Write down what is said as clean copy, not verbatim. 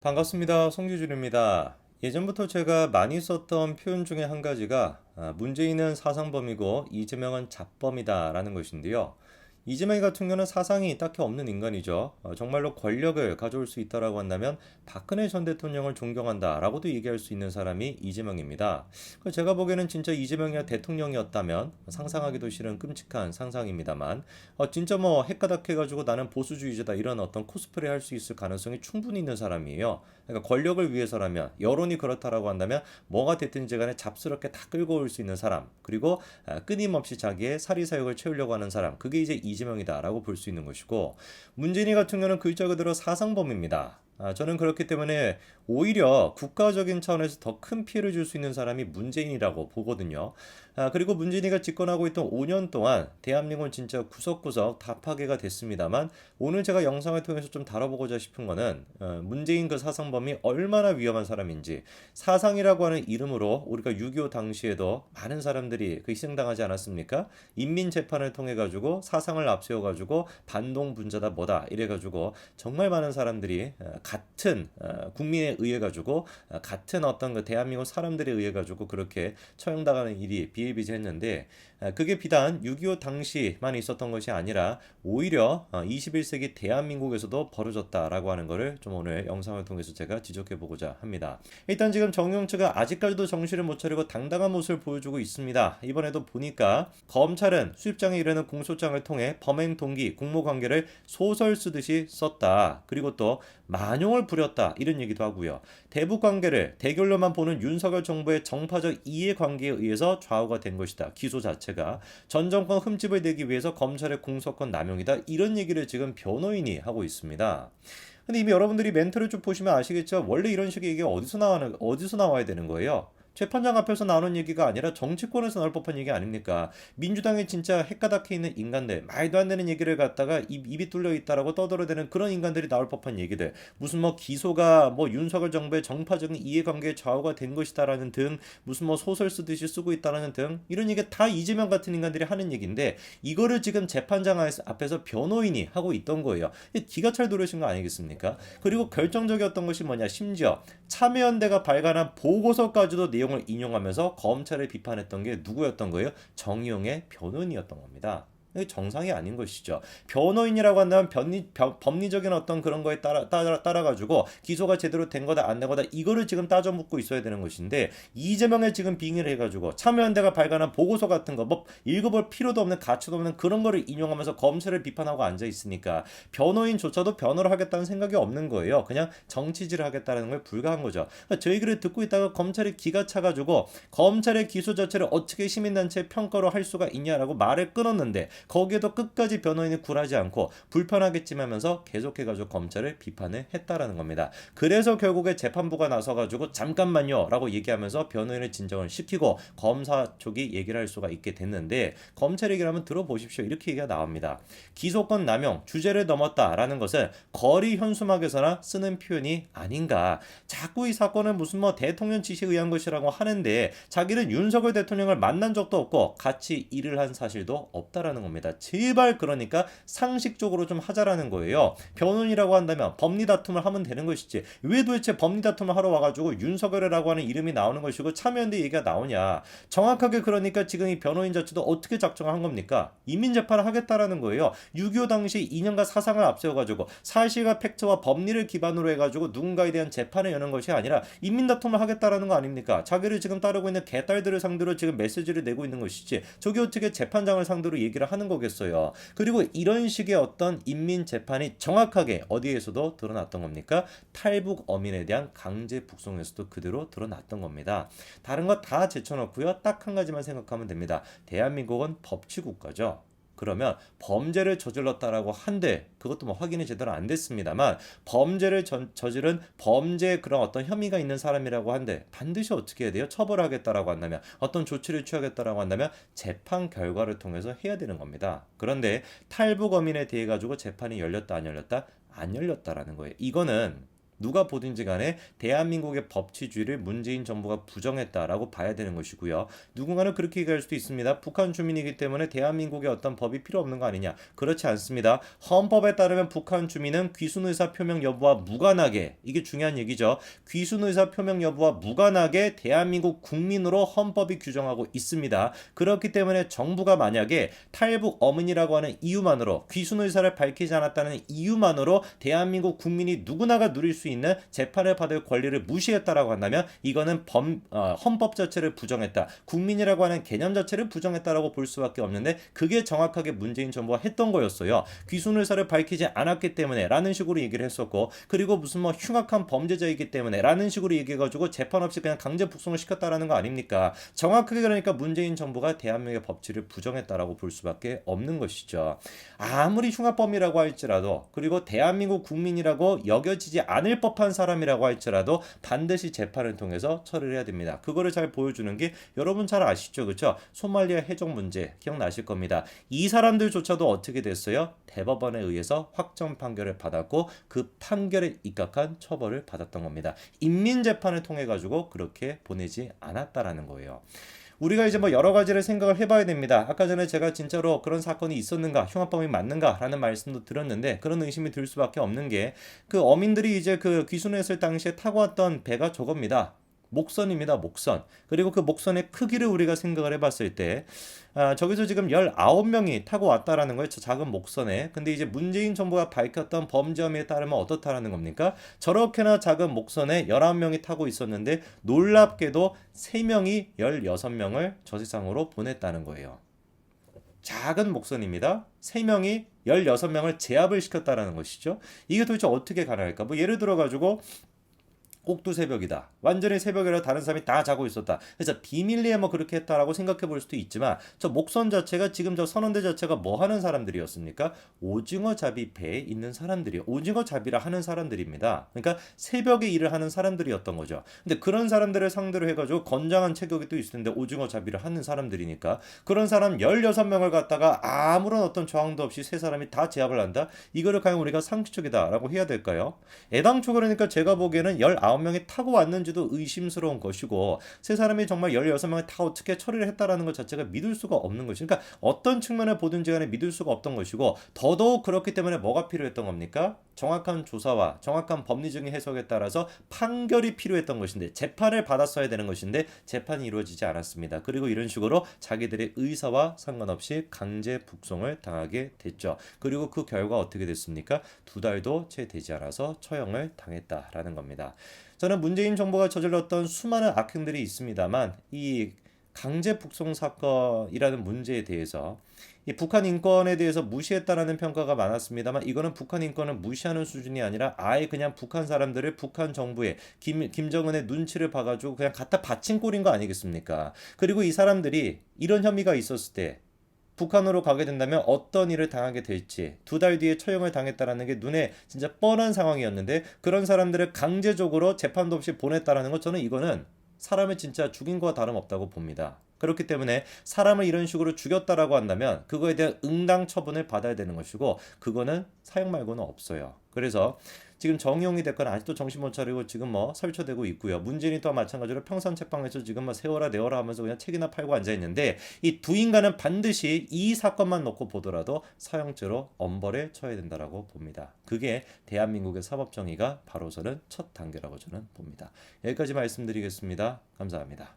반갑습니다. 송기준입니다. 예전부터 제가 많이 썼던 표현 중에 한 가지가 문재인은 사상범이고 이재명은 잡범이다라는 것인데요. 이재명 같은 경우는 사상이 딱히 없는 인간이죠. 정말로 권력을 가져올 수 있다라고 한다면 박근혜 전 대통령을 존경한다라고도 얘기할 수 있는 사람이 이재명입니다. 제가 보기에는 진짜 이재명이 대통령이었다면 상상하기도 싫은 끔찍한 상상입니다만 진짜 뭐 핵가닥해가지고 나는 보수주의자다 이런 어떤 코스프레 할 수 있을 가능성이 충분히 있는 사람이에요. 그러니까 권력을 위해서라면 여론이 그렇다라고 한다면 뭐가 됐든지 간에 잡스럽게 다 끌고 올 수 있는 사람 그리고 끊임없이 자기의 사리사욕을 채우려고 하는 사람 그게 이제 이재명이다라고 볼 수 있는 것이고 문재인이 같은 경우는 글자 그대로 사상범입니다. 저는 그렇기 때문에 오히려 국가적인 차원에서 더 큰 피해를 줄 수 있는 사람이 문재인이라고 보거든요. 그리고 문재인이가 집권하고 있던 5년 동안 대한민국은 진짜 구석구석 다 파괴가 됐습니다만 오늘 제가 영상을 통해서 좀 다뤄보고자 싶은 거는 문재인 그 사상범이 얼마나 위험한 사람인지 사상이라고 하는 이름으로 우리가 6.25 당시에도 많은 사람들이 그 희생당하지 않았습니까? 인민재판을 통해 가지고 사상을 앞세워 가지고 반동분자다 뭐다 이래 가지고 정말 많은 사람들이 같은 국민에 의해 가지고 같은 어떤 그 대한민국 사람들에 의해 가지고 그렇게 처형당하는 일이 비일비재했는데 그게 비단 6.25 당시만 있었던 것이 아니라 오히려 21세기 대한민국에서도 벌어졌다라고 하는 것을 좀 오늘 영상을 통해서 제가 지적해 보고자 합니다. 일단 지금 정영철가 아직까지도 정신을 못 차리고 당당한 모습을 보여주고 있습니다. 이번에도 보니까 검찰은 수입장에 이르는 공소장을 통해 범행 동기, 공모관계를 소설 쓰듯이 썼다. 그리고 또 만용을 부렸다. 이런 얘기도 하고요. 대북 관계를 대결로만 보는 윤석열 정부의 정파적 이해관계에 의해서 좌우가 된 것이다. 기소 자체가 전 정권 흠집을 내기 위해서 검찰의 공소권 남용이다. 이런 얘기를 지금 변호인이 하고 있습니다. 근데 이미 여러분들이 멘트를 쭉 보시면 아시겠죠? 원래 이런 식의 얘기가 어디서 나와야 되는 거예요? 재판장 앞에서 나오는 얘기가 아니라 정치권에서 나올 법한 얘기 아닙니까? 민주당에 진짜 핵가닥해 있는 인간들, 말도 안 되는 얘기를 갖다가 입이 뚫려 있다라고 떠들어대는 그런 인간들이 나올 법한 얘기들, 무슨 뭐 기소가 뭐 윤석열 정부의 정파적인 이해관계에 좌우가 된 것이다라는 등, 무슨 뭐 소설 쓰듯이 쓰고 있다라는 등 이런 얘기 다 이재명 같은 인간들이 하는 얘기인데 이거를 지금 재판장 앞에서 변호인이 하고 있던 거예요. 기가 찰 도르신 거 아니겠습니까? 그리고 결정적이었던 것이 뭐냐, 심지어 참여연대가 발간한 보고서까지도 내용을 인용하면서 검찰을 비판했던 게 누구였던 거예요? 정의용의 변호인이었던 겁니다. 이게 정상이 아닌 것이죠. 변호인이라고 한다면 법리적인 어떤 그런 거에 따라 가지고 기소가 제대로 된 거다 안 된 거다 이거를 지금 따져 묻고 있어야 되는 것인데 이재명의 지금 빙의를 해가지고 참여연대가 발간한 보고서 같은 거 뭐 읽어볼 필요도 없는 가치도 없는 그런 거를 인용하면서 검찰을 비판하고 앉아 있으니까 변호인조차도 변호를 하겠다는 생각이 없는 거예요. 그냥 정치질을 하겠다는 걸 불가한 거죠. 그러니까 저 얘기를 듣고 있다가 검찰이 기가 차가지고 검찰의 기소 자체를 어떻게 시민단체 평가로 할 수가 있냐라고 말을 끊었는데 거기에도 끝까지 변호인이 굴하지 않고 불편하겠지만 하면서 계속해가지고 검찰을 비판을 했다라는 겁니다. 그래서 결국에 재판부가 나서가지고 잠깐만요 라고 얘기하면서 변호인을 진정을 시키고 검사 쪽이 얘기를 할 수가 있게 됐는데 검찰 얘기를 한번 들어보십시오. 이렇게 얘기가 나옵니다. 기소권 남용, 주제를 넘었다라는 것은 거리 현수막에서나 쓰는 표현이 아닌가. 자꾸 이 사건은 무슨 뭐 대통령 지시에 의한 것이라고 하는데 자기는 윤석열 대통령을 만난 적도 없고 같이 일을 한 사실도 없다라는 겁니다. 제발 그러니까 상식적으로 좀 하자라는 거예요. 변호인이라고 한다면 법리 다툼을 하면 되는 것이지 왜 도대체 법리 다툼을 하러 와가지고 윤석열이라고 하는 이름이 나오는 것이고 참여연대 얘기가 나오냐. 정확하게 그러니까 지금 이 변호인 자체도 어떻게 작정을 한 겁니까? 이민재판을 하겠다라는 거예요. 6.25 당시 이념과 사상을 앞세워가지고 사실과 팩트와 법리를 기반으로 해가지고 누군가에 대한 재판을 여는 것이 아니라 인민다툼을 하겠다라는 거 아닙니까? 자기를 지금 따르고 있는 개딸들을 상대로 지금 메시지를 내고 있는 것이지 저게 어떻게 재판장을 상대로 얘기를 하는 거겠어요. 그리고 이런 식의 어떤 인민재판이 정확하게 어디에서도 드러났던 겁니까? 탈북 어민에 대한 강제 북송에서도 그대로 드러났던 겁니다. 다른 거 다 제쳐놓고요. 딱 한 가지만 생각하면 됩니다. 대한민국은 법치국가죠. 그러면 범죄를 저질렀다라고 한데 그것도 뭐 확인이 제대로 안 됐습니다만 범죄를 저지른 범죄에 그런 어떤 혐의가 있는 사람이라고 한데 반드시 어떻게 해야 돼요? 처벌하겠다라고 한다면 어떤 조치를 취하겠다라고 한다면 재판 결과를 통해서 해야 되는 겁니다. 그런데 탈북 어민에 대해 가지고 재판이 열렸다 안 열렸다? 안 열렸다라는 거예요. 이거는 누가 보든지 간에 대한민국의 법치주의를 문재인 정부가 부정했다라고 봐야 되는 것이고요. 누군가는 그렇게 얘기할 수도 있습니다. 북한 주민이기 때문에 대한민국에 어떤 법이 필요 없는 거 아니냐. 그렇지 않습니다. 헌법에 따르면 북한 주민은 귀순의사 표명 여부와 무관하게, 이게 중요한 얘기죠. 귀순의사 표명 여부와 무관하게 대한민국 국민으로 헌법이 규정하고 있습니다. 그렇기 때문에 정부가 만약에 탈북 어민이라고 하는 이유만으로, 귀순 의사를 밝히지 않았다는 이유만으로 대한민국 국민이 누구나가 누릴 수 있는 재판을 받을 권리를 무시했다라고 한다면 이거는 헌법 자체를 부정했다. 국민이라고 하는 개념 자체를 부정했다라고 볼 수밖에 없는데, 그게 정확하게 문재인 정부가 했던 거였어요. 귀순 의사를 밝히지 않았기 때문에 라는 식으로 얘기를 했었고, 그리고 무슨 뭐 흉악한 범죄자이기 때문에 라는 식으로 얘기해가지고 재판 없이 그냥 강제 북송을 시켰다라는 거 아닙니까? 정확하게 그러니까 문재인 정부가 대한민국의 법치를 부정했다라고 볼 수밖에 없는 것이죠. 아무리 흉악범이라고 할지라도, 그리고 대한민국 국민이라고 여겨지지 않을 법한 사람이라고 할지라도 반드시 재판을 통해서 처리를 해야 됩니다. 그거를 잘 보여주는 게 여러분 잘 아시죠? 그렇죠? 소말리아 해적 문제 기억나실 겁니다. 이 사람들조차도 어떻게 됐어요? 대법원에 의해서 확정 판결을 받았고 그 판결에 입각한 처벌을 받았던 겁니다. 인민재판을 통해 가지고 그렇게 보내지 않았다라는 거예요. 우리가 이제 뭐 여러 가지를 생각을 해봐야 됩니다. 아까 전에 제가 진짜로 그런 사건이 있었는가, 흉악범이 맞는가라는 말씀도 드렸는데, 그런 의심이 들 수밖에 없는 게, 그 어민들이 이제 그 귀순했을 당시에 타고 왔던 배가 저겁니다. 목선입니다. 목선. 그리고 그 목선의 크기를 우리가 생각을 해봤을 때, 저기서 지금 19명이 타고 왔다라는 거예요. 저 작은 목선에. 근데 이제 문재인 정부가 밝혔던 범죄 혐의에 따르면 어떻다라는 겁니까? 저렇게나 작은 목선에 11명이 타고 있었는데 놀랍게도 3명이 16명을 저 세상으로 보냈다는 거예요. 작은 목선입니다. 3명이 16명을 제압을 시켰다라는 것이죠. 이게 도대체 어떻게 가능할까? 뭐 예를 들어 가지고 꼭두 새벽이다. 완전히 새벽이라 다른 사람이 다 자고 있었다. 그래서 비밀리에 뭐 그렇게 했다라고 생각해 볼 수도 있지만, 저 목선 자체가, 지금 저 선원대 자체가 뭐 하는 사람들이었습니까? 오징어 잡이 배에 있는 사람들이, 오징어 잡이라 하는 사람들입니다. 그러니까 새벽에 일을 하는 사람들이었던 거죠. 근데 그런 사람들을 상대로 해가지고 건장한 체격이 또 있을 텐데, 오징어 잡이를 하는 사람들이니까 그런 사람 16명을 갖다가 아무런 어떤 저항도 없이 세 사람이 다 제압을 한다? 이거를 과연 우리가 상식적이다라고 해야 될까요? 애당초 그러니까 제가 보기에는 19명이 타고 왔는지도 의심스러운 것이고, 세 사람이 정말 16명이 다 어떻게 처리를 했다라는 것 자체가 믿을 수가 없는 것이죠. 그러니까 어떤 측면을 보든지 간에 믿을 수가 없던 것이고, 더더욱 그렇기 때문에 뭐가 필요했던 겁니까? 정확한 조사와 정확한 법리적인 해석에 따라서 판결이 필요했던 것인데, 재판을 받았어야 되는 것인데 재판이 이루어지지 않았습니다. 그리고 이런 식으로 자기들의 의사와 상관없이 강제 북송을 당하게 됐죠. 그리고 그 결과 어떻게 됐습니까? 2달도 채 되지 않아서 처형을 당했다라는 겁니다. 저는 문재인 정부가 저질렀던 수많은 악행들이 있습니다만, 이 강제 북송 사건이라는 문제에 대해서 이 북한 인권에 대해서 무시했다라는 평가가 많았습니다만, 이거는 북한 인권을 무시하는 수준이 아니라 아예 그냥 북한 사람들을 북한 정부의 김정은의 눈치를 봐가지고 그냥 갖다 바친 꼴인 거 아니겠습니까? 그리고 이 사람들이 이런 혐의가 있었을 때 북한으로 가게 된다면 어떤 일을 당하게 될지, 2달 뒤에 처형을 당했다라는 게 눈에 진짜 뻔한 상황이었는데, 그런 사람들을 강제적으로 재판도 없이 보냈다라는 것, 저는 이거는 사람을 진짜 죽인 거와 다름없다고 봅니다. 그렇기 때문에 사람을 이런 식으로 죽였다라고 한다면 그거에 대한 응당 처분을 받아야 되는 것이고, 그거는 사형 말고는 없어요. 그래서 지금 정의용이 됐거나 아직도 정신 못 차리고 지금 뭐 설쳐되고 있고요. 문재인이 또 마찬가지로 평산 책방에서 지금 뭐 세워라 내워라 하면서 그냥 책이나 팔고 앉아 있는데, 이 두 인간은 반드시 이 사건만 놓고 보더라도 사형죄로 엄벌에 처해야 된다라고 봅니다. 그게 대한민국의 사법정의가 바로 서는 첫 단계라고 저는 봅니다. 여기까지 말씀드리겠습니다. 감사합니다.